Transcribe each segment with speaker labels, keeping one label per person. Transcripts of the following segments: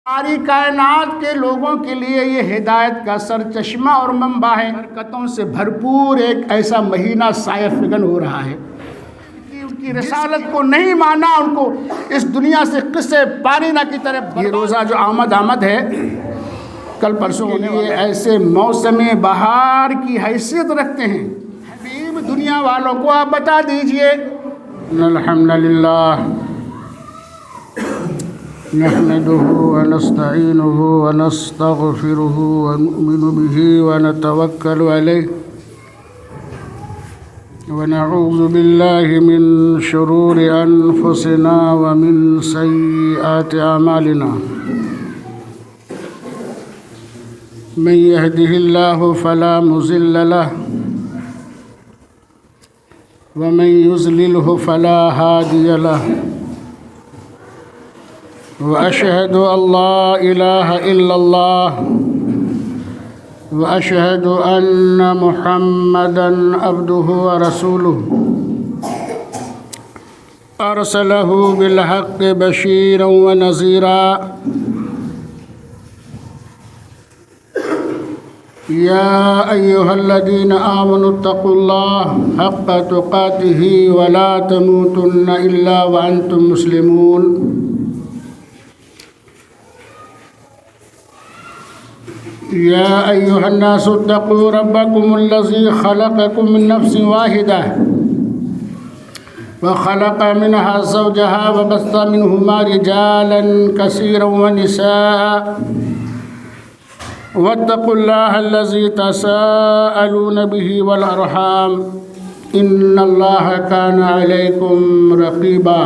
Speaker 1: सारी कायनात के लोगों के लिए ये हिदायत का सरचश्मा और मंबा है। बरकतों से भरपूर एक ऐसा महीना साये फिगन हो रहा है कि उनकी रिसालत को नहीं माना, उनको इस दुनिया से किस्से पारीना की तरह। ये रोज़ा जो आमद है कल परसों होने वाले, ऐसे मौसम बहार की हैसियत रखते हैं। हबीब दुनिया वालों को आप बता दीजिए, अल्हम्दुलिल्लाह नहमदुहु व नस्तईनुहु व नस्तगफिरुहु व नु'मिनु बिही व नतवक्कलु अलैहि व नऊज़ु बिल्लाहि मिन शुरूरि अनफुसिना व मिन सय्यिआति अमालिना। मन यहदिहिल्लाहु फला मुज़िल्ल लहु व मन युज़लिलहु फला हादिय लहु व अशहदु अल्ला इलाहा इल्लल्लाह व अशहदु अन्न मुहम्मदन अब्दुहु व रसूलुहु अरसलहु बिल हक़्क़ि बशीरन व नज़ीरा। या अय्युहल्लज़ीना आमनुत्तक़ुल्लाह हक़्क़ तुक़ातिही व ला तमूतुन्ना इल्ला व अंतुम मुस्लिमून। या अय्युहन्नासु इत्तक़ू रब्बकुमुल्लज़ी ख़लक़कुम मिन नफ़्सिन वाहिदा व ख़लक़ मिनहा ज़ौजहा व बस्स मिनहुमा रिजालन कसीरन व निसाअ वत्तक़ुल्लाहल्लज़ी तसाअलून बिही वल अर्हाम इन्नल्लाहा काना अलैकुम रक़ीबा।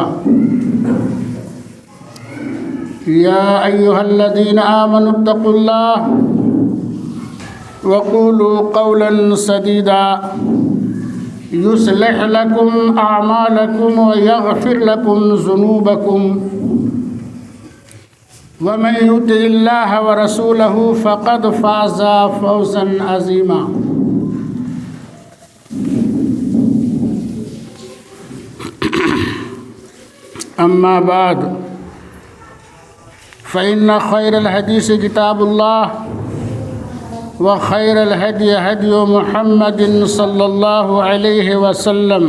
Speaker 1: या अय्युहल्लज़ीना आमनुत्तक़ुल्लाह वक़ूलू क़ौलन सदीदा युस्लिह लकुम अअमालकुम व यग़फ़िर लकुम ज़ुनूबकुम व मन युतिइल्लाह व रसूलहु फ़क़द फ़ाज़ा फ़ौज़न अज़ीमा। अम्मा बाद फ़इन्न ख़ैरल हदीस किताबुल्लाह व खैरल हदी हदी मुहम्मदिन सल्लल्लाहु अलैहि वसल्लम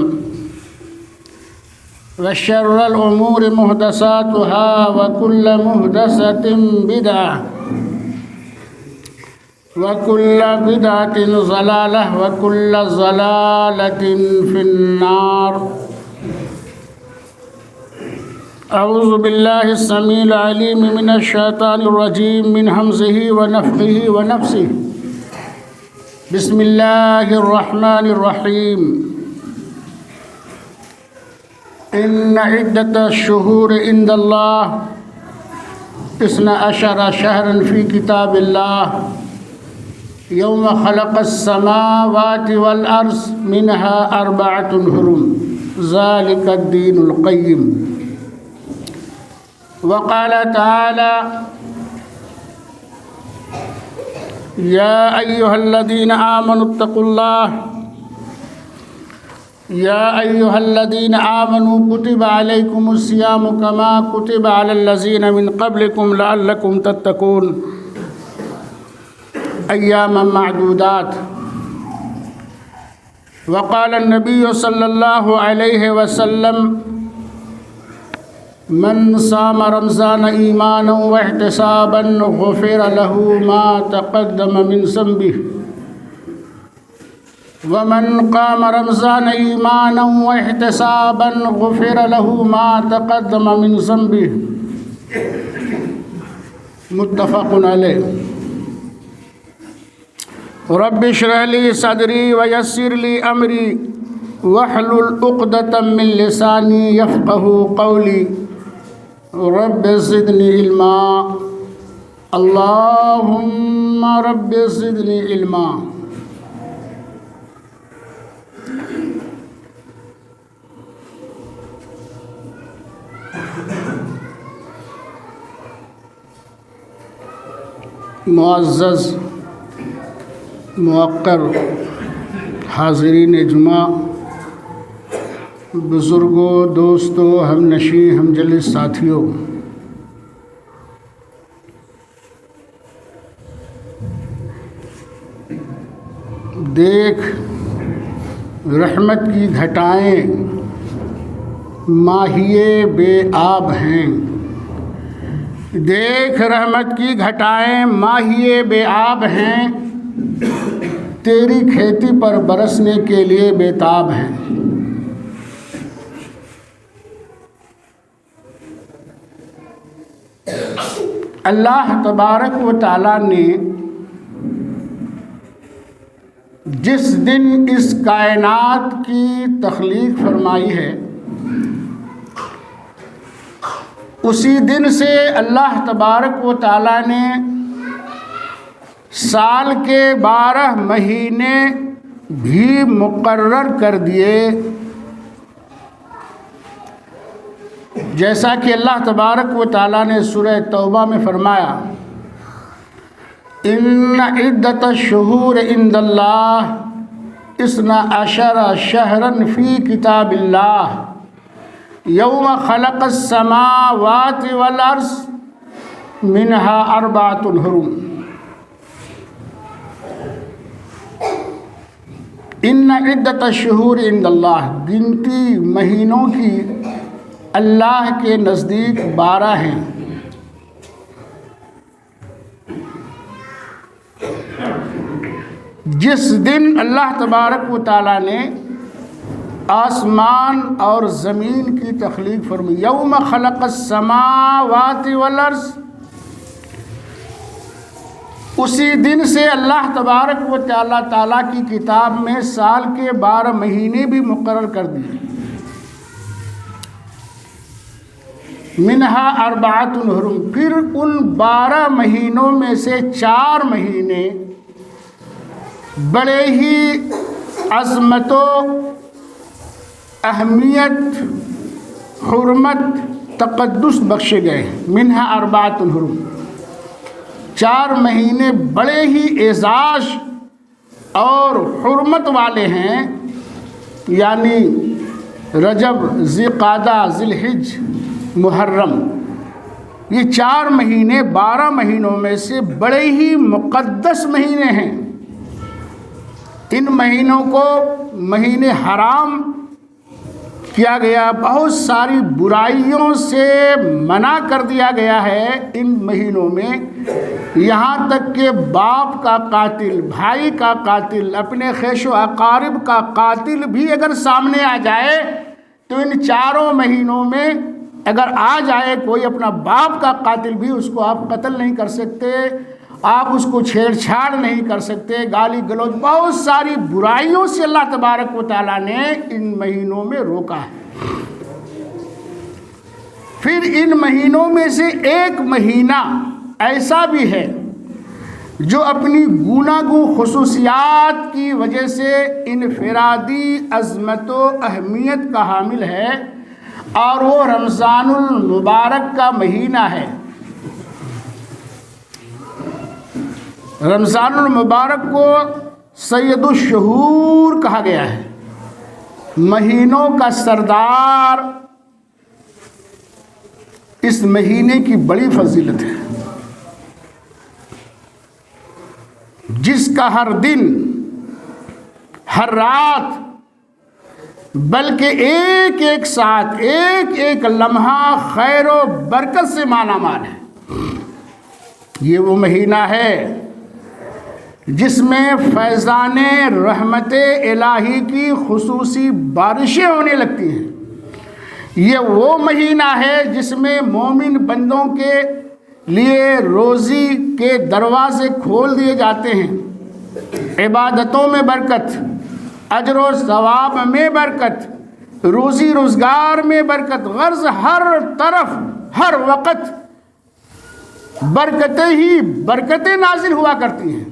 Speaker 1: व शर्रल उमूरि मुहदसातुहा व कुल्ल मुहदसतिन बिदअह व कुल्ल बिदअतिन ज़लालह व कुल्ल ज़लालतिन फिन्नार। अऊज़ु बिल्लाहिस समीइल अलीम मिनश शैतानिर रजीम मिन हम्ज़िही व नफ़्ख़िही व नफ़्सिही। बिस्मिल्लाहिर रहमानिर रहीम। इन्ना इद्दतश शुहूरि इंदल्लाह इस्ना अशरा शहरन फ़ी किताबिल्लाह यौम ख़लक़स समावाति वल अर्ज़ मिनहा अर्बअतुन हुरुम ज़ालिकद दीनुल क़य्यिम। वक़ाल तआला या अय्युहल्लज़ीना आमनुत्तक़ुल्लाह या अय्युहल्लज़ीना आमनू कुतिबा अलैकुमुस्सियामु कमा कुतिबा अलल्लज़ीना मिन क़ब्लिकुम लअल्लकुम तत्तक़ून अय्यामन मअदूदात। वक़ाल नबी सल्लल्लाहु अलैहि वसल्लम मन साम रमज़ान ईमानन व इहतिसाबन गुफ़िर लहू मा तक़द्दम मिन ज़ंबिही व मन क़ाम रमज़ान ईमानन व इहतिसाबन गुफ़िर लहू मा तक़द्दम मिन ज़ंबिही। मुत्तफ़क़ुन अलैह। रब्बि इश्रह ली सदरी व यस्सिर ली अमरी वहलुल उक़दतम मिन लिसानी यफ़क़हू क़ौली रब्बि ज़िदनी इल्मा। अल्लाहुम्मा रब्बि ज़िदनी इल्मा। मुअज़्ज़ज़ मुअक्कर हाज़रीन जुमा, बुज़ुर्गों, दोस्तों, हमनशी हमजलिस साथियों, देख रहमत की घटाएं माहिए बेआब हैं। देख रहमत की घटाएं माहिए बेआब हैं, तेरी खेती पर बरसने के लिए बेताब हैं। अल्लाह तबारक व तआला ने जिस दिन इस कायनात की तख्लीक फरमाई है, उसी दिन से अल्लाह तबारक व तआला ने साल के 12 महीने भी मुकर्रर कर दिए। जैसा कि अल्लाह तबारक व तआला ने सूरह तौबा में फरमाया, इन्ना इद्दत शुहूर इंदल्लाह इसना अशरा शहरन फ़ी किताबिल्लाह यौम खलक़स समावाति वल अर्ज़ मिनहा अर्बातुन हुरुम। इन्ना इद्दत शुहूर इंदल्लाह, गिनती महीनों की अल्लाह के नज़दीक 12 हैं। जिस दिन अल्लाह तबारक व तआला ने आसमान और ज़मीन की तख्लीक फरमाई, यौम खलक़स समावाति वल अर्ज़, उसी दिन से अल्लाह तबारक व तआला की किताब में साल के 12 महीने भी मुकर्रर कर दिए। मिनहा अर्बातुन हुरुम, फिर उन 12 महीनों में से 4 महीने बड़े ही अज़मतो, अहमियत, हुर्मत, तक़द्दुस बख्शे गए। मिनहा अर्बातुन हुरुम, 4 महीने बड़े ही एजाज़ और हुर्मत वाले हैं, यानी रजब, ज़िक़ादा, ज़िलहिज, मुहर्रम। ये 4 महीने 12 महीनों में से बड़े ही मुक़द्दस महीने हैं। इन महीनों को महीने हराम किया गया, बहुत सारी बुराइयों से मना कर दिया गया है इन महीनों में। यहाँ तक कि बाप का कातिल, भाई का कातिल, अपने ख़ैशो अकारिब का कातिल भी अगर सामने आ जाए तो इन 4 महीनों में अगर आ जाए कोई अपना बाप का कातिल भी, उसको आप कत्ल नहीं कर सकते, आप उसको छेड़छाड़ नहीं कर सकते, गाली गलौज, बहुत सारी बुराइयों से अल्लाह तबारक व तआला ने इन महीनों में रोका है। फिर इन महीनों में से एक महीना ऐसा भी है जो अपनी गूनागूं खुसूसियात की वजह से इनफरादी अज़मतो अहमियत का हामिल है, और वो रमज़ानुल मुबारक का महीना है। रमज़ानुल मुबारक को सैयदुश शुहूर कहा गया है, महीनों का सरदार। इस महीने की बड़ी फजीलत है, जिसका हर दिन, हर रात, बल्कि एक एक साथ, एक एक लम्हा खैर व बरकत से मालामाल है। ये वो महीना है जिसमें फैज़ाने रहमते इलाही की खुसूसी बारिशें होने लगती हैं। ये वो महीना है जिसमें मोमिन बंदों के लिए रोज़ी के दरवाज़े खोल दिए जाते हैं। इबादतों में बरकत, अजर व सवाब में बरकत, रोज़ी रोज़गार में बरकत, गर्ज़ हर तरफ हर वक़्त बरकतें ही बरकतें नाजिल हुआ करती हैं।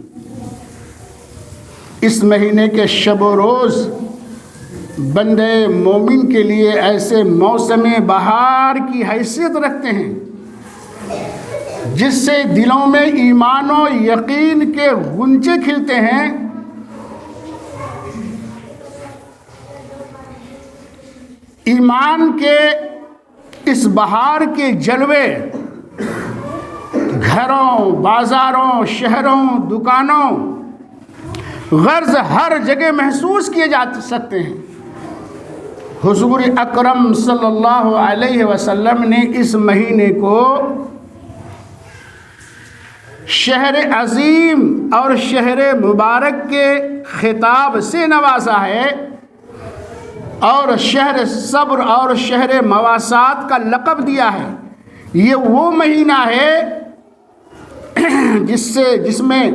Speaker 1: इस महीने के शब व रोज़ बंदे मोमिन के लिए ऐसे मौसम बहार की हैसियत रखते हैं जिससे दिलों में ईमान व यकीन के गुंचे खिलते हैं। ईमान के इस बहार के जलवे घरों, बाज़ारों, शहरों, दुकानों, गर्ज हर जगह महसूस किए जा सकते हैं। हुजूर अकरम सल्लल्लाहु अलैहि वसल्लम ने इस महीने को शहर अजीम और शहर मुबारक के खिताब से नवाजा है और शहर सब्र और शहर मवासात का लक़ब दिया है। ये वो महीना है जिसमें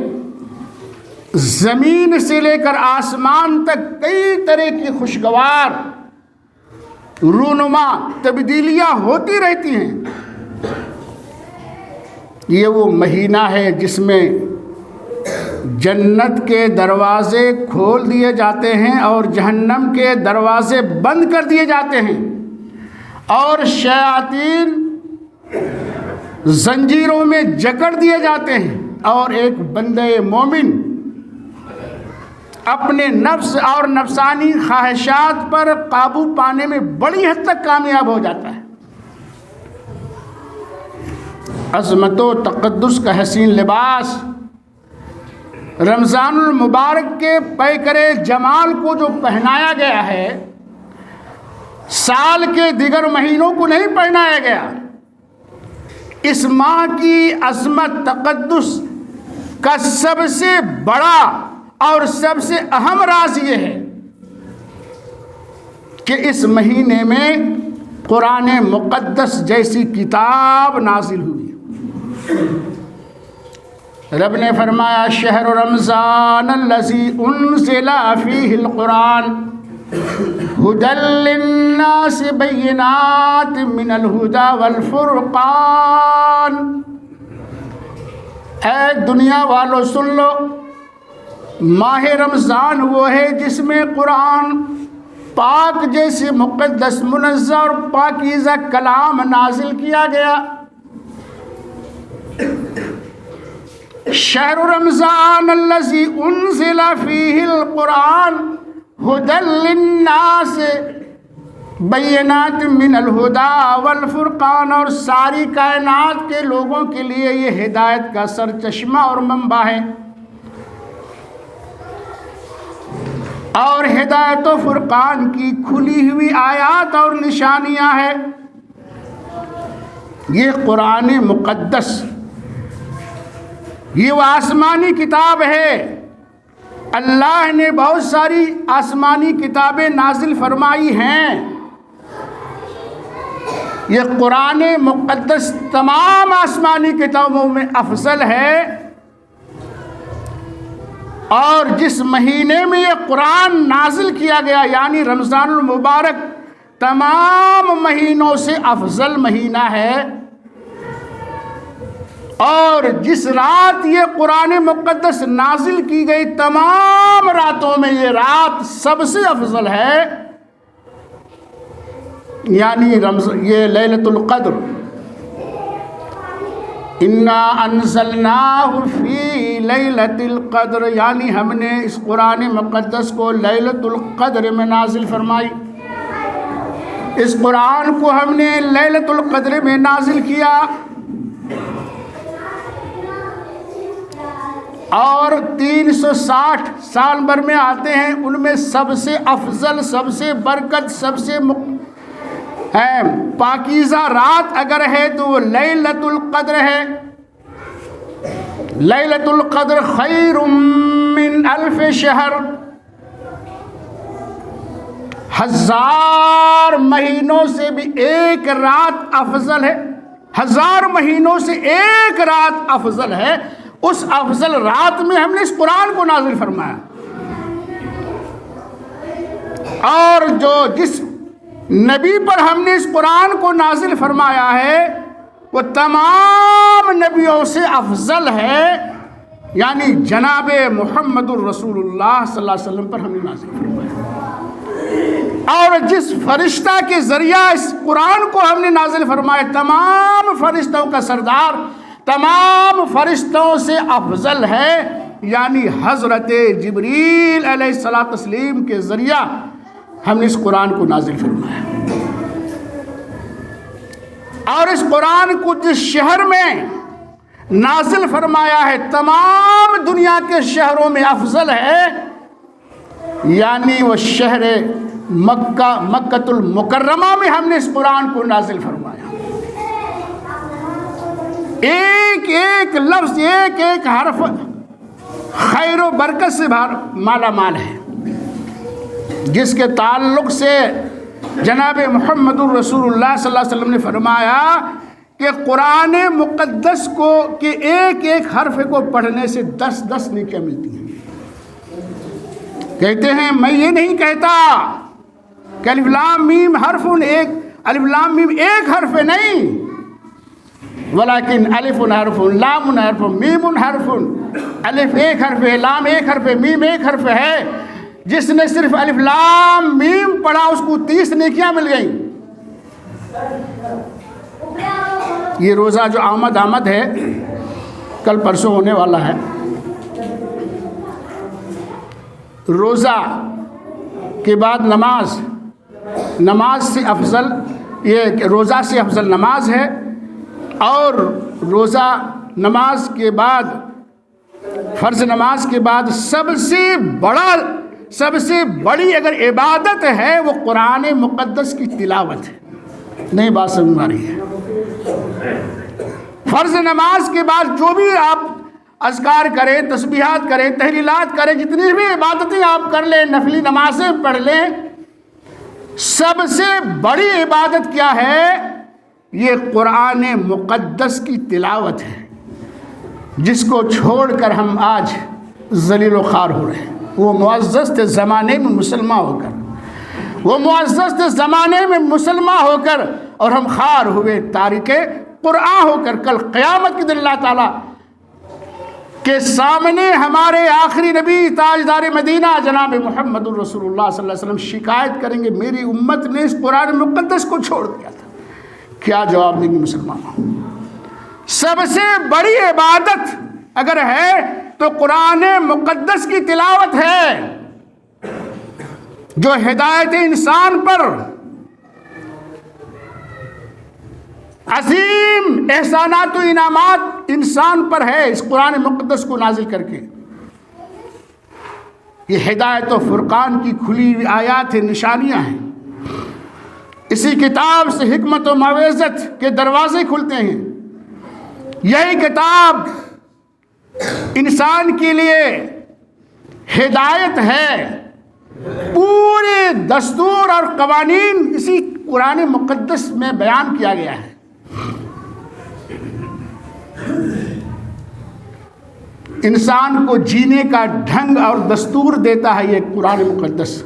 Speaker 1: ज़मीन से लेकर आसमान तक कई तरह की खुशगवार रूनुमा तब्दीलियाँ होती रहती हैं। ये वो महीना है जिसमें जन्नत के दरवाज़े खोल दिए जाते हैं और जहन्नम के दरवाज़े बंद कर दिए जाते हैं और शयातीन जंजीरों में जकड़ दिए जाते हैं और एक बंदे मोमिन अपने नफ्स और नफसानी ख्वाहिशात पर काबू पाने में बड़ी हद तक कामयाब हो जाता है। अज़मत व तक़द्दुस का हसीन लिबास रमज़ानुल मुबारक के पैकरे जमाल को जो पहनाया गया है, साल के दिगर महीनों को नहीं पहनाया गया। इस माह की अज़मत तक़द्दुस का सबसे बड़ा और सबसे अहम राज ये है कि इस महीने में कुरान मुक़द्दस जैसी किताब नाजिल हुई। रब ने फरमाया शहर रमज़ान अल्लज़ी उन्ज़िला फ़ीहिल कुरान हुदल लिन्नास बय्यिनात मिनल हुदा वल फुरक़ान। ऐ दुनिया वालों सुन लो, माह रमज़ान वो है जिसमें कुरान पाक जैसे मुक़द्दस मुनज़्ज़ह और पाकीज़ा कलाम नाजिल किया गया। शहर रमज़ान अल्लज़ी उन्ज़िला फ़ीहिल कुरान हुदल लिन्नास बय्यिनात मिनल हुदा वल फुरक़ान। और सारी कायनात के लोगों के लिए ये हिदायत का सरचश्मा और मंबा है और हिदायत व फुरक़ान की खुली हुई आयात और निशानियाँ हैं। ये कुरान मुक़द्दस, ये वो आसमानी किताब है। अल्लाह ने बहुत सारी आसमानी किताबें नाजिल फरमाई हैं। ये कुरान मुक़द्दस तमाम आसमानी किताबों में अफजल है और जिस महीने में ये कुरान नाजिल किया गया यानी रमज़ानुल मुबारक तमाम महीनों से अफजल महीना है और जिस रात ये कुरान मुक़द्दस नाजिल की गई तमाम रातों में ये रात सबसे अफजल है यानी ये लैलतुल क़द्र। इन्ना अंज़लनाहु फ़ी लैलतिल क़द्र यानी हमने इस कुरान मुक़द्दस को लैलतुल क़द्र में नाजिल फरमाई। इस कुरान को हमने लैलतुल क़द्र में नाजिल किया और 360 साल भर में आते हैं, उनमें सबसे अफजल, सबसे बरकत, सबसे पाकीज़ा रात अगर है तो वो लैलतुल क़द्र है। लैलतुल क़द्र खैरुम मिन अल्फ शहर, 1000 महीनों से भी एक रात अफजल है। 1000 महीनों से एक रात अफजल है। उस अफजल रात में हमने इस कुरान को नाजिल फरमाया और जिस नबी पर हमने इस कुरान को नाजिल फरमाया है वो तमाम नबियों से अफजल है यानी जनाब मुहम्मदुर रसूलुल्लाह सल्लल्लाहु अलैहि वसल्लम पर हमने नाजिल फरमाया। और जिस फरिश्ता के ज़रिया इस कुरान को हमने नाजिल फरमाया तमाम फरिश्तों का सरदार, तमाम फरिश्तों से अफजल है यानी हज़रत जिब्रील अलैहिस्सलातु तस्लीम के ज़रिया हमने इस कुरान को नाजिल फरमाया। और इस कुरान को जिस शहर में नाजिल फरमाया है तमाम दुनिया के शहरों में अफजल है, यानी वो शहर मक्कतुल मुकर्रमा में हमने इस कुरान को नाजिल फरमाया। एक एक लफ्ज, एक एक हर्फ खैर व बरकत से माला माल है, जिसके ताल्लुक से जनाब मुहम्मदुर रसूलुल्लाह सल्लल्लाहु अलैहि वसल्लम ने फरमाया कि कुरान मुक़द्दस को के एक एक हर्फ को पढ़ने से 10-10 नेकियां मिलती हैं। कहते हैं मैं ये नहीं कहता कि अलिफ लाम मीम हर्फुन, एक अलिफ लाम मीम एक हर्फ है, नहीं, वलाकिन अलिफुन हर्फुन लामुन हर्फुन मीमुन हर्फुन। अलिफ एक हर्फ है, लाम एक हर्फ है, मीम एक हर्फ है। जिसने सिर्फ अलिफ लाम मीम पढ़ा उसको 30 नेकियां मिल गई। ये रोज़ा जो आमद है, कल परसों होने वाला है, रोज़ा के बाद नमाज से अफजल, ये रोज़ा से अफजल नमाज है। और रोज़ा नमाज के बाद, फ़र्ज़ नमाज के बाद सबसे बड़ी अगर इबादत है वो कुरान मुक़द्दस की तिलावत है। नहीं बात समझ आ रही है? फ़र्ज़ नमाज के बाद जो भी आप अज़कार करें, तस्बीहात करें, तहलीलात करें, जितनी भी इबादतें आप कर लें, नफली नमाज़ें पढ़ लें, सबसे बड़ी इबादत क्या है? ये कुरान मुक़द्दस की तिलावत है, जिसको छोड़कर हम आज ज़लील व ख़ार हो रहे हैं। वो मुअज़्ज़ज़ थे ज़माने में मुसलमान होकर, वो मुअज़्ज़ज़ थे ज़माने में मुसलमान होकर, और हम ख़ार हुए तारिके कुरान होकर। कल क़यामत के दिन अल्लाह ताला के सामने हमारे आखिरी नबी ताजदार मदीना जनाब मुहम्मदुर रसूलुल्लाह सल्लल्लाहु अलैहि वसल्लम शिकायत करेंगे, मेरी उम्मत ने इस कुरान मुक़द्दस को छोड़ दिया था। क्या जवाब देंगे मुसलमान? सबसे बड़ी इबादत अगर है तो कुरान मुक़द्दस की तिलावत है, जो हिदायत इंसान पर, अजीम एहसानात व इनामात इंसान पर है, इस कुरान मुक़द्दस को नाजिल करके। ये हिदायत व फुरक़ान की खुली हुई आयात है, निशानियाँ हैं। इसी किताब से हिकमत व मवेज़त के दरवाजे खुलते हैं। यही किताब इंसान के लिए हिदायत है। पूरे दस्तूर और कवानीन इसी कुरान मुक़द्दस में बयान किया गया है। इंसान को जीने का ढंग और दस्तूर देता है ये कुरान मुक़द्दस।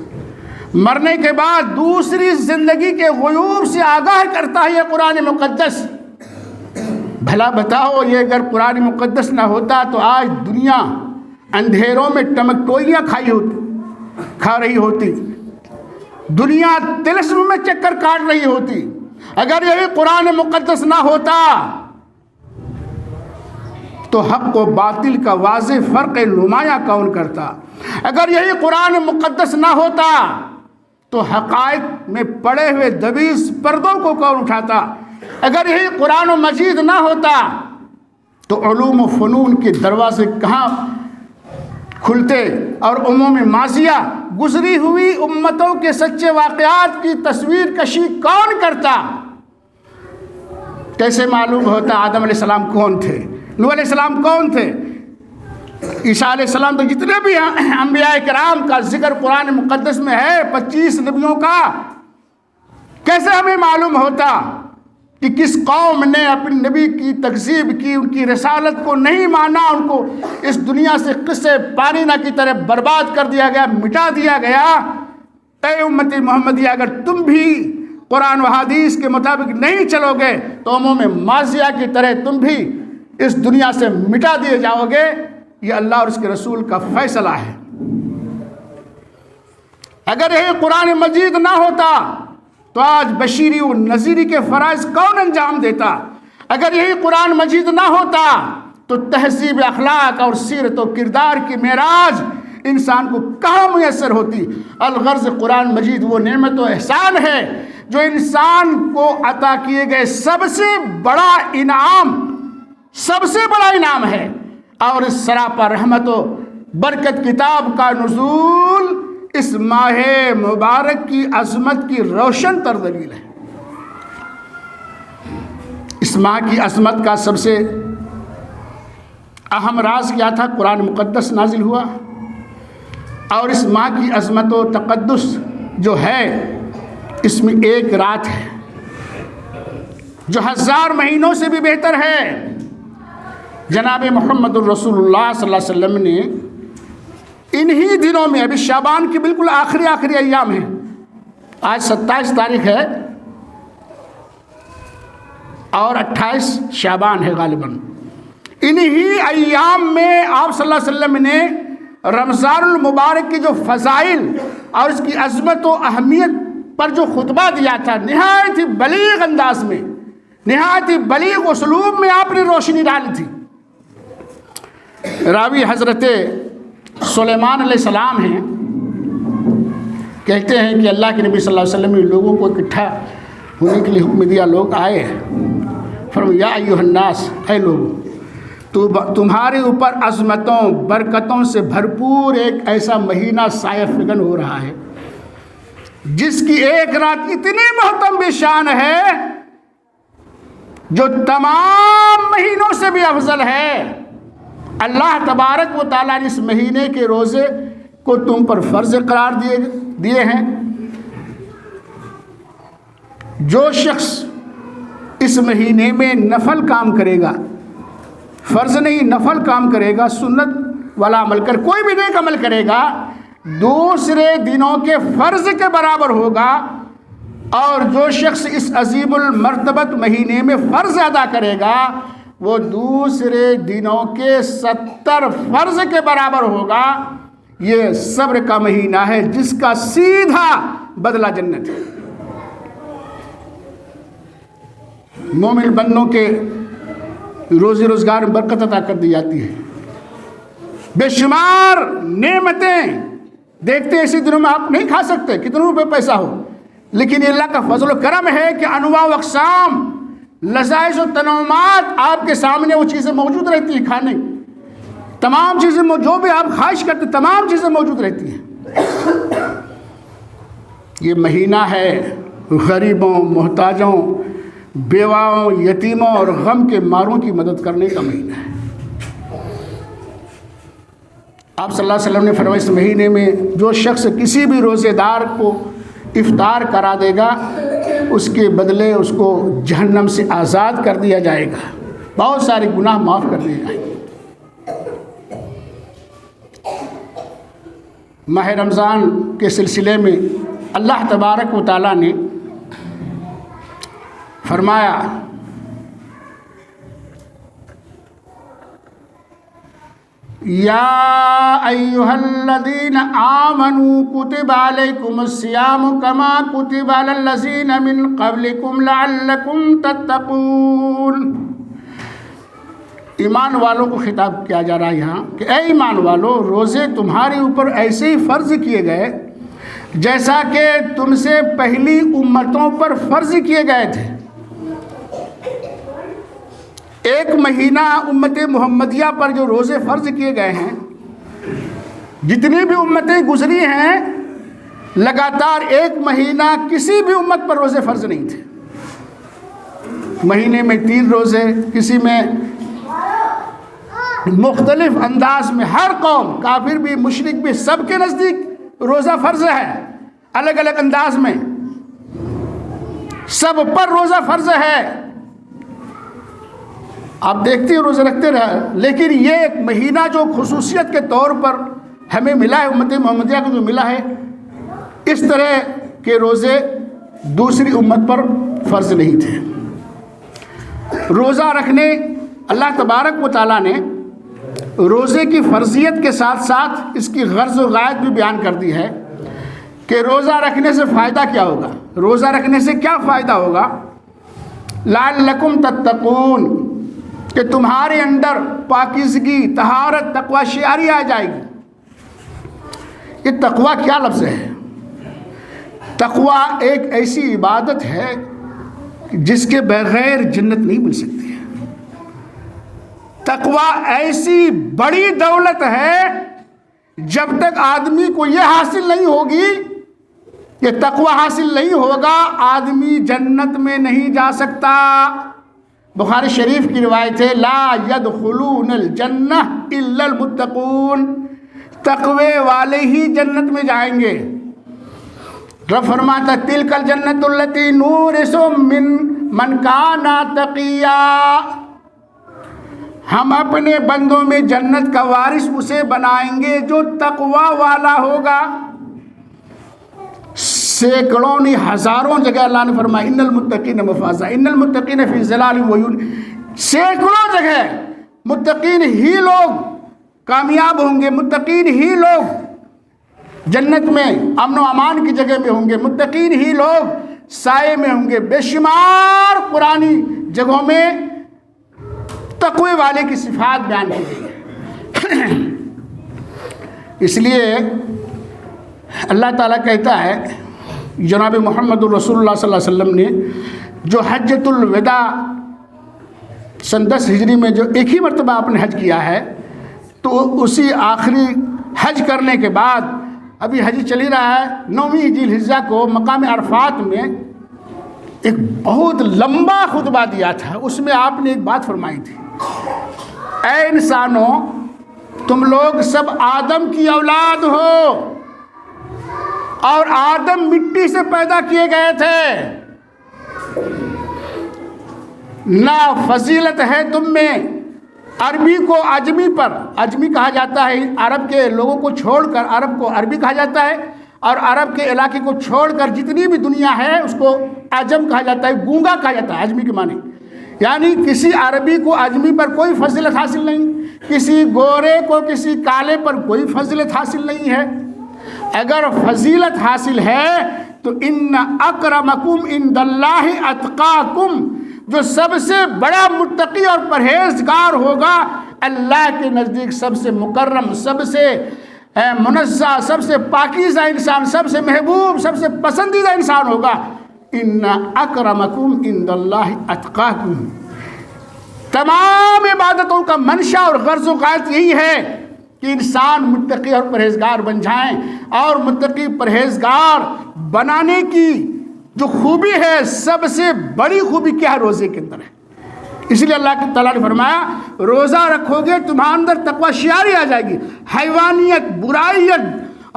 Speaker 1: मरने के बाद दूसरी ज़िंदगी के ग़ुयूब से आगाह करता है ये कुरान मुक़द्दस। भला बताओ, ये अगर कुरान मुक़द्दस ना होता तो आज दुनिया अंधेरों में टमकटोइयाँ खा रही होती, दुनिया तिलिस्म में चक्कर काट रही होती। अगर यही कुरान मुक़द्दस ना होता तो हक़ व बातिल का वाज़ेह फ़र्क़ नुमाया कौन करता? अगर यही कुरान मुक़द्दस ना होता तो हक़ाइक़ में पड़े हुए दबीज़ पर्दों को कौन उठाता? अगर यही कुरान मजीद ना होता तो उलूम व फ़नून के दरवाज़े कहाँ खुलते और उम्म माज़िया गुज़री हुई उम्मतों के सच्चे वाक़यात की तस्वीर कशी कौन करता? कैसे मालूम होता आदम अलैहिस्सलाम कौन थे, नूह अलैहिस्सलाम कौन थे, ईसा अलैहिस्सलाम, तो जितने भी अंबिया किराम का जिक्र कुरान मुक़द्दस में है, 25 नबियों का, कैसे हमें मालूम होता कि किस कौम ने अपने नबी की तकज़ीब की, उनकी रिसालत को नहीं माना, उनको इस दुनिया से किस्से पानीना की तरह बर्बाद कर दिया गया, मिटा दिया गया। ऐ उम्मत मोहम्मदिया, अगर तुम भी कुरान व हदीस के मुताबिक नहीं चलोगे तो उम्म माज़िया की तरह तुम भी इस दुनिया से मिटा दिए जाओगे। ये अल्लाह और उसके रसूल का फैसला है। अगर यह कुरान मजीद ना होता तो आज बशीरी और नज़ीरी के फ़राइज़ कौन अंजाम देता? अगर यही कुरान मजीद ना होता तो तहज़ीब अखलाक और सीरत व किरदार की मेराज इंसान को कहाँ मुयस्सर होती? अलगर्ज़ कुरान मजीद वो नेमत व एहसान है जो इंसान को अता किए गए सबसे बड़ा इनाम है। और इस सरापा रहमत व बरकत किताब का नुज़ूल इस माह मुबारक की अज़मत की रोशन तर दलील है। इस माह की अज़मत का सबसे अहम राज क्या था? कुरान मुक़द्दस नाजिल हुआ। और इस माह की अज़मत व तक़द्दुस जो है, इसमें एक रात है जो 1000 महीनों से भी बेहतर है। जनाब मुहम्मदुर रसूलुल्लाह सल्लल्लाहु अलैहि वसल्लम ने इन्हीं दिनों में, अभी शाबान की बिल्कुल आखिरी अय्याम है, आज 27 तारीख है और 28 शाबान है गालिबन, इन्हीं अय्याम में आप सल्लल्लाहु अलैहि वसल्लम ने रमज़ानुल मुबारक की जो फ़ज़ाइल और इसकी अज़मत व अहमियत पर जो खुतबा दिया था, निहायत ही बलीग अंदाज में, निहायत ही बलीग उसलूब में आपने रोशनी डाली थी। रावी हज़रत सुलेमान अलैहिस्सलाम हैं, कहते हैं कि अल्लाह के नबी सल्लल्लाहु अलैहि वसल्लम ने लोगों को इकट्ठा होने के लिए हुक्म दिया। लोग आए, फरमाया या अय्युहन्नास, ऐ लोगों, तुम्हारे ऊपर अज़मतों बरकतों से भरपूर एक ऐसा महीना साया फिगन हो रहा है जिसकी एक रात इतनी महतम बेशान है जो तमाम महीनों से भी अफजल है। अल्लाह तबारक व तआला ने इस महीने के रोज़े को तुम पर फ़र्ज़ करार दिए हैं। जो शख्स इस महीने में नफल काम करेगा, फ़र्ज़ नहीं नफल काम करेगा, सुन्नत वाला अमल कर, कोई भी नेक अमल करेगा, दूसरे दिनों के फ़र्ज़ के बराबर होगा। और जो शख्स इस अजीमुल मर्तबत महीने में फ़र्ज़ अदा करेगा, वो दूसरे दिनों के 70 फ़र्ज़ के बराबर होगा। ये सब्र का महीना है जिसका सीधा बदला जन्नत है। मोमिन बंदों के रोज़ी रोज़गार में बरकत अता कर दी जाती है। बेशुमार नेमतें देखते हैं, ऐसे दिनों में आप नहीं खा सकते, कितने रुपये पैसा हो, लेकिन अल्लाह का फजल करम है कि अनवा व अक़साम, लज़ाइज़ व तनव्वुमात आपके सामने वो चीज़ें मौजूद रहती हैं। खाने तमाम चीज़ें जो भी आप ख्वाहिश करते तमाम चीज़ें मौजूद रहती हैं। ये महीना है गरीबों, मोहताजों, बेवाओं, यतीमों और गम के मारों की मदद करने का महीना है। आप सल्लल्लाहु अलैहि वसल्लम ने फरमाया, इस महीने में जो शख्स किसी भी रोज़ेदार को इफ्तार करा देगा, उसके बदले उसको जहन्नम से आज़ाद कर दिया जाएगा, बहुत सारे गुनाह माफ़ कर दिए जाएंगे। माह रमज़ान के सिलसिले में अल्लाह तबारक व तआला ने फरमाया, या अय्युहल्लज़ीना आमनू कुतिबा अलैकुमुस्सियामु कमा कुतिबा अलल्लज़ीना मिन क़ब्लिकुम लअल्लकुम तत्तक़ून। ईमान वालों को खिताब किया जा रहा है यहाँ कि ऐ ईमान वालों, रोज़े तुम्हारे ऊपर ऐसे ही फ़र्ज़ किए गए जैसा कि तुमसे पहली उम्मतों पर फ़र्ज़ किए गए थे। एक महीना उम्मत मुहम्मदिया पर जो रोज़े फ़र्ज़ किए गए हैं, जितनी भी उम्मतें गुजरी हैं, लगातार एक महीना किसी भी उम्मत पर रोज़े फ़र्ज़ नहीं थे। महीने में 3 रोज़े, किसी में मुख्तलिफ अंदाज में, हर कौम, काफिर भी मुशरिक भी, सबके नज़दीक रोज़ा फ़र्ज़ है, अलग अलग अंदाज में, सब पर रोज़ा फ़र्ज़ है। आप देखते हैं रोज़े रखते रहे, लेकिन ये एक महीना जो खुसूसियत के तौर पर हमें मिला है, उम्मत मुहम्मदिया को जो मिला है, इस तरह के रोज़े दूसरी उम्मत पर फ़र्ज़ नहीं थे। रोज़ा रखने, अल्लाह तबारक व तआला ने रोज़े की फ़र्ज़ियत के साथ साथ इसकी गर्ज़ व गायत भी बयान कर दी है कि रोज़ा रखने से फ़ायदा क्या होगा, रोज़ा रखने से क्या फ़ायदा होगा। लअल्लकुम तत्तक़ून, कि तुम्हारे अंदर पाकीज़गी, तहारत, तक़वा शियारी आ जाएगी। ये तक़वा क्या लफ्ज़ है? तक़वा एक ऐसी इबादत है जिसके बगैर जन्नत नहीं मिल सकती है। तकवा ऐसी बड़ी दौलत है, जब तक आदमी को यह हासिल नहीं होगी, ये तकवा हासिल नहीं होगा, आदमी जन्नत में नहीं जा सकता। बुखारी शरीफ की रिवायत है, ला यदखुलूनल जन्नह इल्लल मुत्तकून, तकवे वाले ही जन्नत में जाएंगे। रब फरमाता तिलकल जन्नतुल्लती नूरिसु मिन मन काना तकिया, हम अपने बंदों में जन्नत का वारिस उसे बनाएंगे जो तकवा वाला होगा। सैकड़ों नहीं हजारों जगह अल्लाह ने फरमाया इन्नल मुत्तकीन मफाज़ा, इन्नल मुत्तकीन फी ज़िलालिन व यून, सैकड़ों जगह मुत्तकीन ही लोग कामयाब होंगे, मुत्तकीन ही लोग जन्नत में अमन व अमान की जगह में होंगे, मुत्तकीन ही लोग साए में होंगे। बेशुमार पुरानी जगहों में तक़वे वाले की सिफात बयान की गई है। इसलिए अल्लाह ताला कहता है, जनाब मोहम्मद रसूलुल्लाह सल्लल्लाहु अलैहि वसल्लम ने जो हज्जतुल विदा सन 10 हिजरी में जो एक ही मरतबा आपने हज किया है, तो उसी आखिरी हज करने के बाद अभी हज चल ही रहा है, 9वीं जिलहिज्जा को मकाम अरफात में एक बहुत लंबा खुतबा दिया था। उसमें आपने एक बात फरमाई थी, ऐ इंसानों, तुम लोग सब आदम की औलाद हो और आदम मिट्टी से पैदा किए गए थे, ना फजीलत है तुम में अरबी को अजमी पर, अजमी कहा जाता है अरब के लोगों को छोड़कर, अरब को अरबी कहा जाता है, और अरब के इलाके को छोड़कर जितनी भी दुनिया है उसको अजम कहा जाता है, गूंगा कहा जाता है अजमी के माने। यानी किसी अरबी को अजमी पर कोई फजीलत हासिल नहीं, किसी गोरे को किसी काले पर कोई फजीलत हासिल नहीं है। अगर फजीलत हासिल है तो इन्ना अक्रमकुम इंदल्लाहि अतकाकुम, जो सबसे बड़ा मुत्तकी और परहेजगार होगा अल्लाह के नज़दीक सबसे मुकर्रम, सबसे मुनज़्ज़ा, सबसे पाकीज़ा इंसान, सबसे महबूब, सबसे पसंदीदा इंसान होगा। इन्ना अक्रमकुम इंदल्लाहि अतकाकुम। तमाम इबादतों का मंशा और गर्ज़ व गायत यही है कि इंसान मुत्तकी और परहेजगार बन जाएं, और मुत्तकी परहेजगार बनाने की जो खूबी है, सबसे बड़ी खूबी क्या है, रोज़े के अंदर है। इसलिए अल्लाह ताला ने फरमाया रोज़ा रखोगे तुम्हारे अंदर तकवा शियारी आ जाएगी, हैवानियत, बुराइयत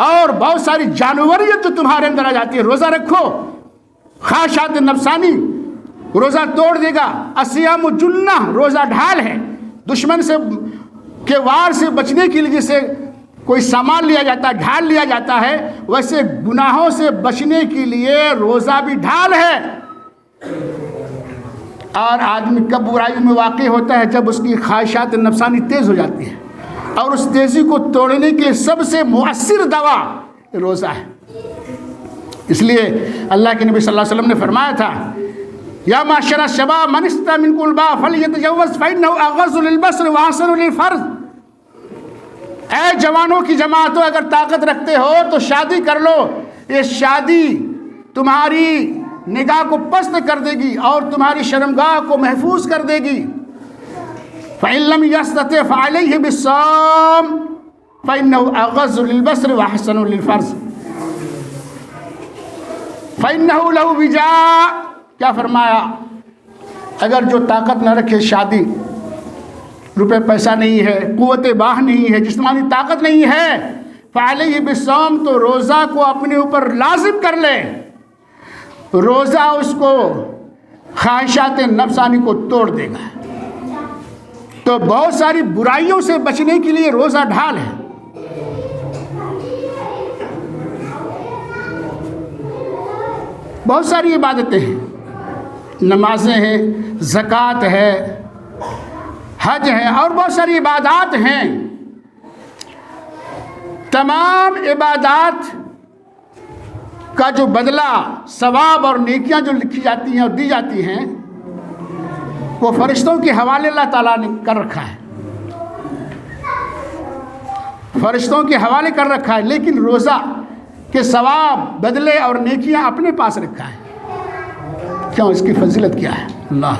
Speaker 1: और बहुत सारी जानवरियत जो तुम्हारे अंदर आ जाती है। रोज़ा रखो, ख्वाहिशात नफ्सानी रोज़ा तोड़ देगा। असियाम जुन्ना, रोज़ा ढाल है, दुश्मन से के वार से बचने के लिए जैसे कोई सामान लिया जाता है, ढाल लिया जाता है, वैसे गुनाहों से बचने के लिए रोज़ा भी ढाल है। और आदमी कब बुराई में वाक़ई होता है, जब उसकी ख्वाहिशात नफ्सानी तेज़ हो जाती है, और उस तेज़ी को तोड़ने के लिए सबसे मुअस्सिर दवा रोज़ा है। इसलिए अल्लाह के नबी सल्लल्लाहु अलैहि वसल्लम ने फरमाया था, या माशरा शबाब मन इस्ता मिनकुल बा फलयतजव्वज़ फ़इन्नहु अग़ज़्ज़ु लिलबसर व अहसनु लिलफ़र्ज। ऐ जवानों की जमात हो, अगर ताकत रखते हो तो शादी कर लो, ये शादी तुम्हारी निगाह को पस्त कर देगी और तुम्हारी शर्मगाह को महफूज कर देगी। फ़इन लम यस्तति फ़अलैहि बिस्सौम फ़इन्नहु अग़ज़्ज़ु लिलबसर व अहसनु लिलफ़र्ज फ़इन्नहु लहु विजा। क्या फरमाया, अगर जो ताकत न रखे, शादी, रुपए पैसा नहीं है, कुव्वत बाह नहीं है, जिस्मानी ताकत नहीं है, फ़अलैहि बिस्सौम, तो रोज़ा को अपने ऊपर लाजिम कर ले। रोज़ा उसको ख्वाहिशात नफ्सानी को तोड़ देगा। तो बहुत सारी बुराइयों से बचने के लिए रोज़ा ढाल है। बहुत सारी इबादतें हैं, नमाजें हैं, ज़कात है, हज है, और बहुत सारी इबादात हैं। तमाम इबादात का जो बदला, सवाब और नेकियां जो लिखी जाती हैं और दी जाती हैं, वो फरिश्तों के हवाले अल्लाह ताला ने कर रखा है, फरिश्तों के हवाले कर रखा है। लेकिन रोज़ा के सवाब, बदले और नेकियां अपने पास रखा है। क्यों? इसकी फजीलत क्या है? अल्लाह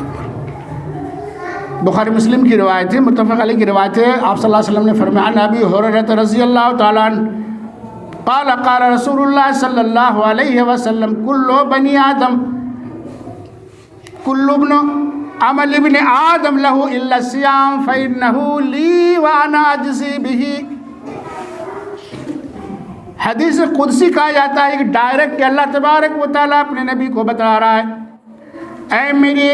Speaker 1: बुखारी मुस्लिम की रिवायत है, मुत्तफ़क़ अलैह की रिवायत है। आप सल्लल्लाहु अलैहि वसल्लम ने फरमाया, नबी हुरैरा रज़ियल्लाहु ताला अन्हु क़ाल क़ाल रसूलुल्लाह सल्लल्लाहु अलैहि वसल्लम कुल्लु बनी आदम कुल्लु इब्न अमल इब्न आदम लहू इल्ला सियाम फ़इन्नहु ली व अना अज्ज़ी बिही। हदीस कुदसी कहा जाता है कि डायरेक्ट अल्लाह तबारक व तआला अपने नबी को बता रहा है, ऐ मेरे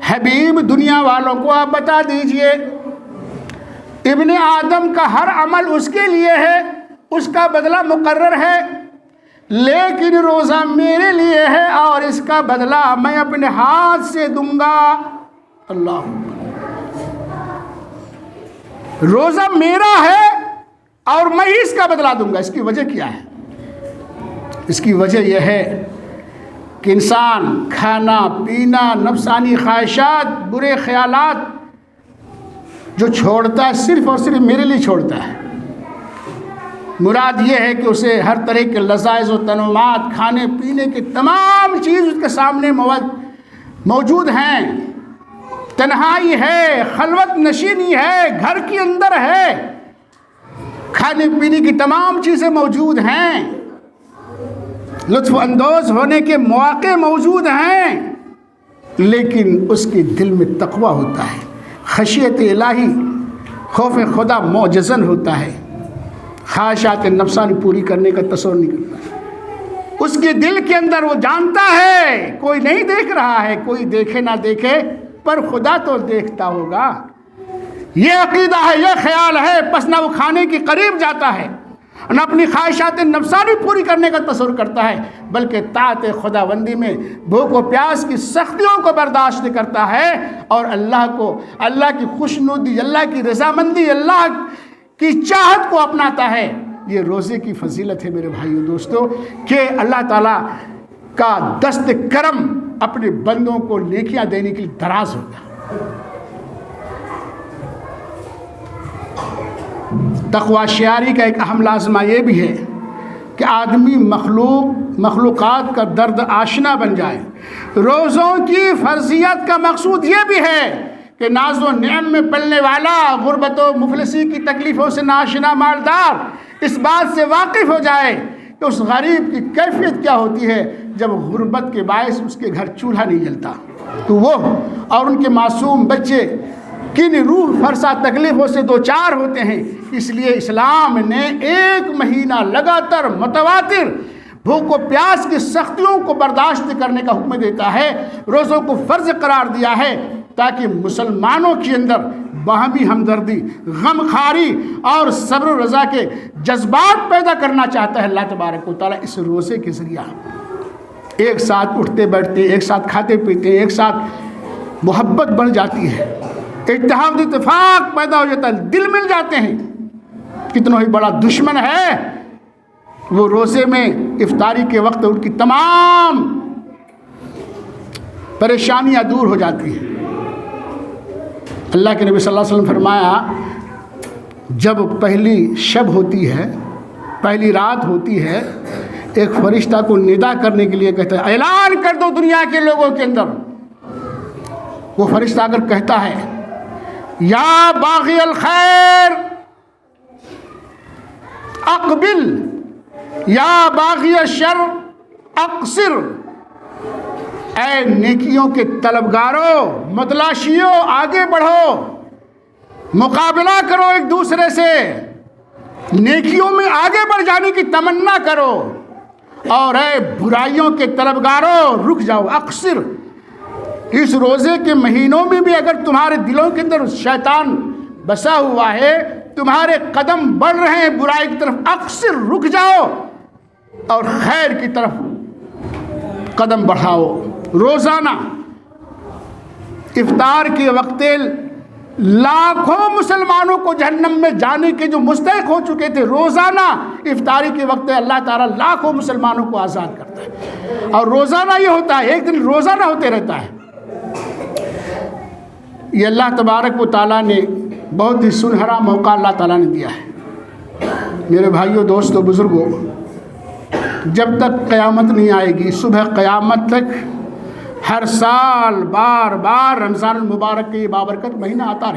Speaker 1: हबीब दुनिया वालों को आप बता दीजिए, इब्ने आदम का हर अमल उसके लिए है, उसका बदला मुकर्रर है, लेकिन रोज़ा मेरे लिए है और इसका बदला मैं अपने हाथ से दूंगा। अल्लाह, रोज़ा मेरा है और मैं ही इसका बदला दूंगा। इसकी वजह क्या है? इसकी वजह यह है कि इंसान खाना पीना, नफसानी ख्वाहिशात, बुरे ख्यालात जो छोड़ता है सिर्फ़ और सिर्फ मेरे लिए छोड़ता है। मुराद ये है कि उसे हर तरह के लज़ाइज़ व तनोमात, खाने पीने की तमाम चीज़ उसके सामने मौजूद हैं, तन्हाई है, खलवत नशीनी है, घर के अंदर है, खाने पीने की तमाम चीज़ें मौजूद हैं, लुत्फ़ अंदोज़ होने के मौक़े मौजूद हैं, लेकिन उसके दिल में तक़वा होता है, खशियत इलाही, खौफ खुदा मौजज़न होता है, ख्वाहिशात नफ्सानी पूरी करने का तसव्वुर नहीं करता। उसके दिल के अंदर वो जानता है कोई नहीं देख रहा है, कोई देखे ना देखे पर खुदा तो देखता होगा। ये अक़ीदा है, ये ख्याल है, बस ना वो खाने के करीब जाता है, न अपनी ख्वाहिशात नफ्सानी पूरी करने का तसव्वुर करता है, बल्कि ताअत खुदाबंदी में भूख व प्यास की सख्तियों को बर्दाश्त करता है और अल्लाह को, अल्लाह की खुशनुदी, अल्लाह की रज़ामंदी, अल्लाह की चाहत को अपनाता है। ये रोज़े की फजीलत है मेरे भाइयों दोस्तों, कि अल्लाह ताला का दस्त करम अपने बंदों को नेकियां देने के लिए दराज होगा। तक़वा शियारी का एक अहम लाज़िमा ये भी है कि आदमी मखलूक़ात का दर्द आशना बन जाए। रोज़ों की फ़र्जियत का मकसूद ये भी है कि नाज़ो नियम में पलने वाला, गुर्बत व मुफलिसी की तकलीफ़ों से नाशना मालदार इस बात से वाकिफ़ हो जाए कि उस गरीब की कैफियत क्या होती है जब गुर्बत के बायस उसके घर चूल्हा नहीं जलता, तो वो और उनके मासूम बच्चे किन रूह फरसा तकलीफ़ों से दो चार होते हैं। इसलिए इस्लाम ने 1 महीना लगातार मुतवातिर भूख व प्यास की सख्तियों को बर्दाश्त करने का हुक्म देता है, रोज़ों को फ़र्ज़ करार दिया है, ताकि मुसलमानों के अंदर बाहमी हमदर्दी, गमखारी और सब्र रज़ा के जज्बात पैदा करना चाहता है अल्लाह तबारक व तआला इस रोज़े के ज़रिया। एक साथ उठते बैठते, एक साथ खाते पीते, एक साथ मोहब्बत बढ़ जाती है, इत्तेहाद इत्तेफाक पैदा हो जाता है, दिल मिल जाते हैं। कितना ही बड़ा दुश्मन है वो रोज़े में इफ्तारी के वक्त उनकी तमाम परेशानियां दूर हो जाती हैं। अल्लाह के नबी सल्लल्लाहु अलैहि वसल्लम फरमाया, जब पहली शब होती है, पहली रात होती है, एक फरिश्ता को निदा करने के लिए कहता है, ऐलान कर दो दुनिया के लोगों के अंदर। वो फरिश्ता अगर कहता है, या बाग़ी अल खैर अक़बिल, या बाग़ी अश-शर अक़सिर, ऐ नेकियों के तलबगारों, मतलाशियों, आगे बढ़ो, मुकाबला करो एक दूसरे से, नेकियों में आगे बढ़ जाने की तमन्ना करो, और ऐ बुराइयों के तलबगारों रुक जाओ। अक्सर इस रोज़े के महीनों में भी अगर तुम्हारे दिलों के अंदर शैतान बसा हुआ है, तुम्हारे कदम बढ़ रहे हैं बुराई की तरफ, अक्सर रुक जाओ और खैर की तरफ कदम बढ़ाओ। रोज़ाना इफ्तार के वक्त लाखों मुसलमानों को जहन्नम में जाने के जो मुस्तहिक हो चुके थे, रोज़ाना इफ्तारी के वक्त अल्लाह ताला लाखों मुसलमानों को आज़ाद करता है। और रोज़ाना ये होता है, एक दिन रोज़ाना होते रहता है। ये अल्लाह तबारक व ताला ने बहुत ही सुनहरा मौका अल्लाह ताला ने दिया है। मेरे भाइयों, दोस्तों, बुज़ुर्गों, जब तक क़यामत नहीं आएगी, सुबह क़यामत तक हर साल बार बार रमज़ान मुबारक का ये बाबरकत महीना आता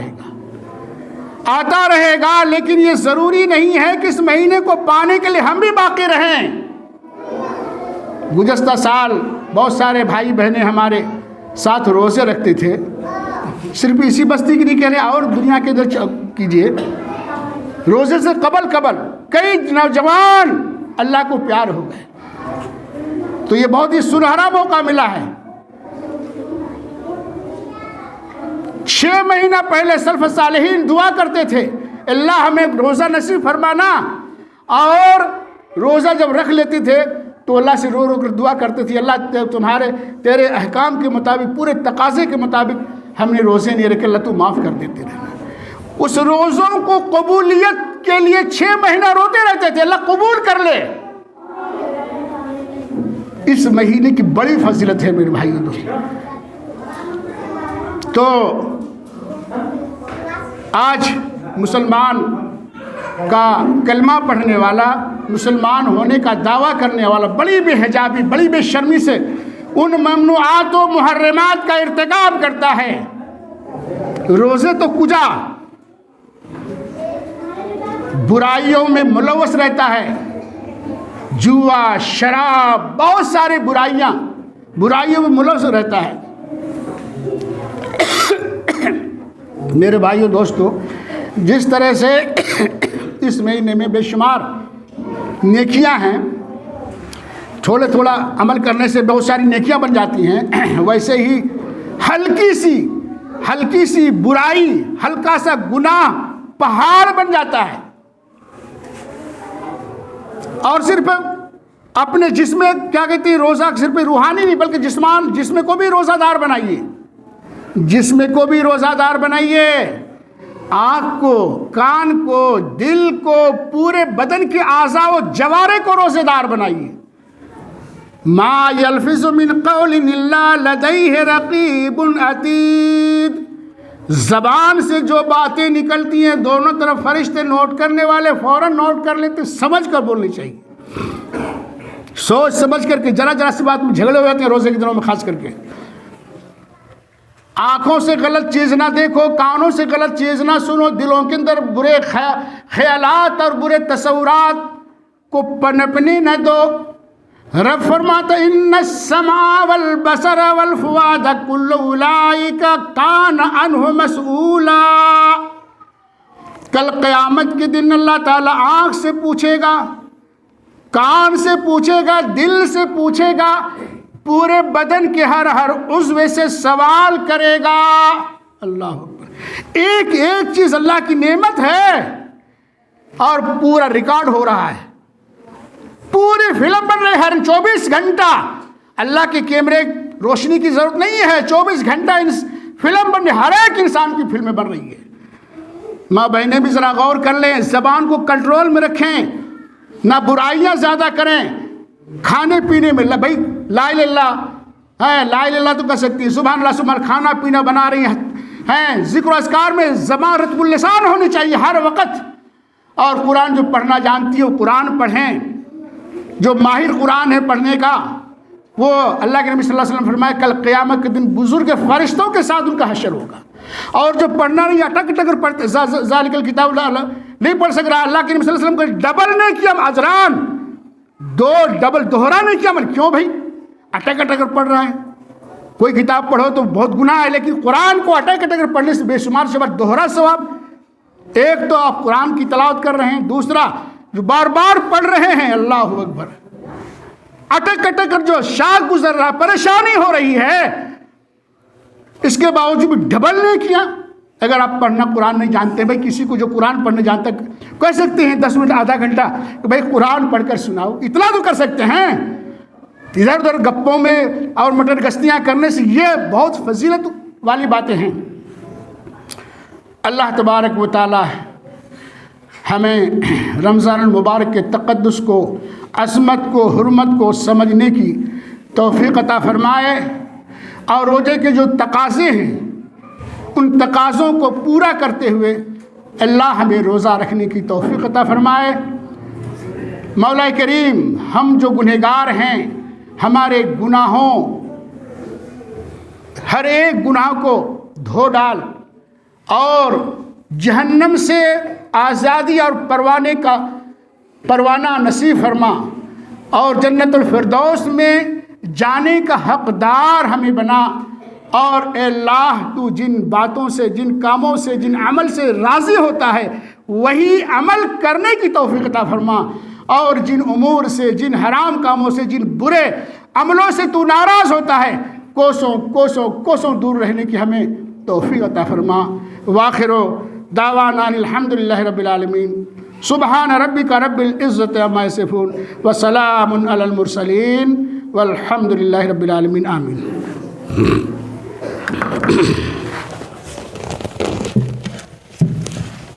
Speaker 1: रहेगा, लेकिन ये ज़रूरी नहीं है कि इस महीने को पाने के लिए हम भी बाकी रहें। गुज़श्ता साल बहुत सारे भाई बहनें हमारे साथ रोज़े रखते थे, सिर्फ इसी बस्ती की नहीं कह रहे, और दुनिया के इधर कीजिए, रोज़े से कबल कई नौजवान अल्लाह को प्यार हो गए। तो ये बहुत ही सुनहरा मौका मिला है। 6 महीना पहले सल्फ़ सालिहीन दुआ करते थे, अल्लाह हमें रोज़ा नसीब फरमाना, और रोज़ा जब रख लेते थे तो अल्लाह से रो रो कर दुआ करते थे, अल्लाह तेरे अहकाम के मुताबिक, पूरे तकाज़े के मुताबिक हमने रोज़े नहीं रखे, अल्लाह तू माफ़ कर देते रहे। उस रोज़ों को कबूलियत के लिए 6 महीना रोते रहते थे, अल्लाह कबूल कर ले। इस महीने की बड़ी फजीलत है मेरे भाइयों दोस्तों। तो आज मुसलमान का कलमा पढ़ने वाला, मुसलमान होने का दावा करने वाला बड़ी बेहिजाबी, बड़ी बेशर्मी से उन ममनुआत व मुहर्रमात का इर्तिकाब करता है। रोज़े तो कुजा बुराइयों में मुलव्वस रहता है, जुआ, शराब, बहुत सारी बुराइयों में मुलव्वस रहता है। मेरे भाइयों दोस्तों, जिस तरह से इस महीने में बेशुमार नेकियां हैं, थोड़ा अमल करने से बहुत सारी नेकियां बन जाती हैं, वैसे ही हल्की सी बुराई, हल्का सा गुनाह पहाड़ बन जाता है। और सिर्फ अपने जिस्म, क्या कहती है, रोज़ा सिर्फ रूहानी नहीं बल्कि जिस्म को भी रोज़ादार बनाइए, जिस्म को भी रोज़ादार बनाइए, आँख को, कान को, दिल को, पूरे बदन के आज़ा व जवारे को रोज़ेदार बनाइए। मा यल्फिज़ु मिन क़ौलिन इल्ला लदैहि रक़ीबुन अतीद। ज़बान से जो बातें निकलती हैं, दोनों तरफ फरिश्ते नोट करने वाले फ़ौरन नोट कर लेते, समझ कर बोलनी चाहिए, सोच समझ करके। जरा सी बात में झगड़े हो जाते हैं रोज़े के दिनों में खास करके। आँखों से गलत चीज़ ना देखो, कानों से गलत चीज़ ना सुनो, दिलों के अंदर बुरे ख्यालात और बुरे तसव्वुरात को पनपने न दो। रब फरमाता इन्ना समा वल बसर वल फुआद कुल्लु उलाइका कान अन्हु मसऊला। कल क़यामत के दिन अल्लाह ताला आँख से पूछेगा, कान से पूछेगा, दिल से पूछेगा, पूरे बदन के हर उज़्व से सवाल करेगा। अल्लाह अकबर। एक चीज़ अल्लाह की नेमत है और पूरा रिकॉर्ड हो रहा है, पूरी फिल्म बन रही है। हर 24 घंटा अल्लाह के कैमरे, रोशनी की ज़रूरत नहीं है, 24 घंटा फिल्म बन रही, हर एक इंसान की फिल्में बन रही है। माँ बहनें भी ज़रा गौर कर लें, ज़बान को कंट्रोल में रखें, ना बुराइयाँ ज़्यादा करें। खाने पीने में भाई ला इलाहा है, ला इलाहा तो कर सकती है, सुभान अल्लाह सुभान, खाना पीना बना रही हैं, ज़िक्र अस्कार में ज़बान रत्बुल लिसान होनी चाहिए हर वक़्त। और कुरान जो पढ़ना जानती है वो कुरान पढ़ें, जो माहिर कुरान है पढ़ने का, वो अल्लाह के नबी सल्लल्लाहु अलैहि वसल्लम फरमाए कल क़यामत के दिन बुजुर्ग फरिश्तों के साथ उनका हशर होगा। और जो पढ़ना नहीं, अटक पढ़ते, ज़ालिकल किताब नहीं पढ़ सक रहा, अल्लाह के नबी सल्लल्लाहु अलैहि वसल्लम को डबल नहीं किया अजरान, डबल दोहरा नहीं किया। मतलब क्यों भाई, अटक पढ़ रहा है, कोई किताब पढ़ो तो बहुत गुनाह है, लेकिन कुरान को अटक पढ़ने से बेशुमार से दोहरा सवाब। एक तो आप कुरान की तिलावत कर रहे हैं, दूसरा जो बार बार पढ़ रहे हैं, अल्लाह अकबर, अटक कर जो शाख गुजर रहा, परेशानी हो रही है, इसके बावजूद भी डबल नहीं किया। अगर आप पढ़ना कुरान नहीं जानते, भाई किसी को जो कुरान पढ़ने जानता कह सकते हैं 10 मिनट आधा घंटा तो भाई कुरान पढ़कर सुनाओ, इतना तो कर सकते हैं। इधर उधर गप्पों में और मटर गश्तियाँ करने से ये बहुत फजीलत वाली बातें हैं। अल्लाह तबारक व तआला हमें रमज़ान मुबारक के तक़द्दुस को, अज़मत को, हुर्मत को समझने की तौफ़ीक़ अता फ़रमाए और रोज़े के जो तकाज़े हैं उन तकाज़ों को पूरा करते हुए अल्लाह हमें रोज़ा रखने की तौफ़ीक़ अता फ़रमाए। मौला करीम, हम जो गुनहगार हैं, हमारे गुनाहों हर एक गुनाह को धो डाल और जहन्नम से आज़ादी और परवाना नसीब फरमा और जन्नतुल फिरदौस में जाने का हकदार हमें बना। और ए अल्लाह, तू जिन बातों से, जिन कामों से, जिन अमल से राज़ी होता है वही अमल करने की तौफीक अता फरमा, और जिन उमूर से, जिन हराम कामों से, जिन बुरे अमलों से तू नाराज़ होता है कोसों कोसों कोसों दूर रहने की हमें तौफीक अता फरमा। वाखिरो दावाना अल्हम्दुलिल्लाहि रब्बिल आलमीन। सुबहान रब्बिका रब्बिल इज़्ज़ति अम्मा यसिफून व सलामुन अलल मुरसलीन वल्हम्दुलिल्लाहि रब्बिल आलमीन। आमीन।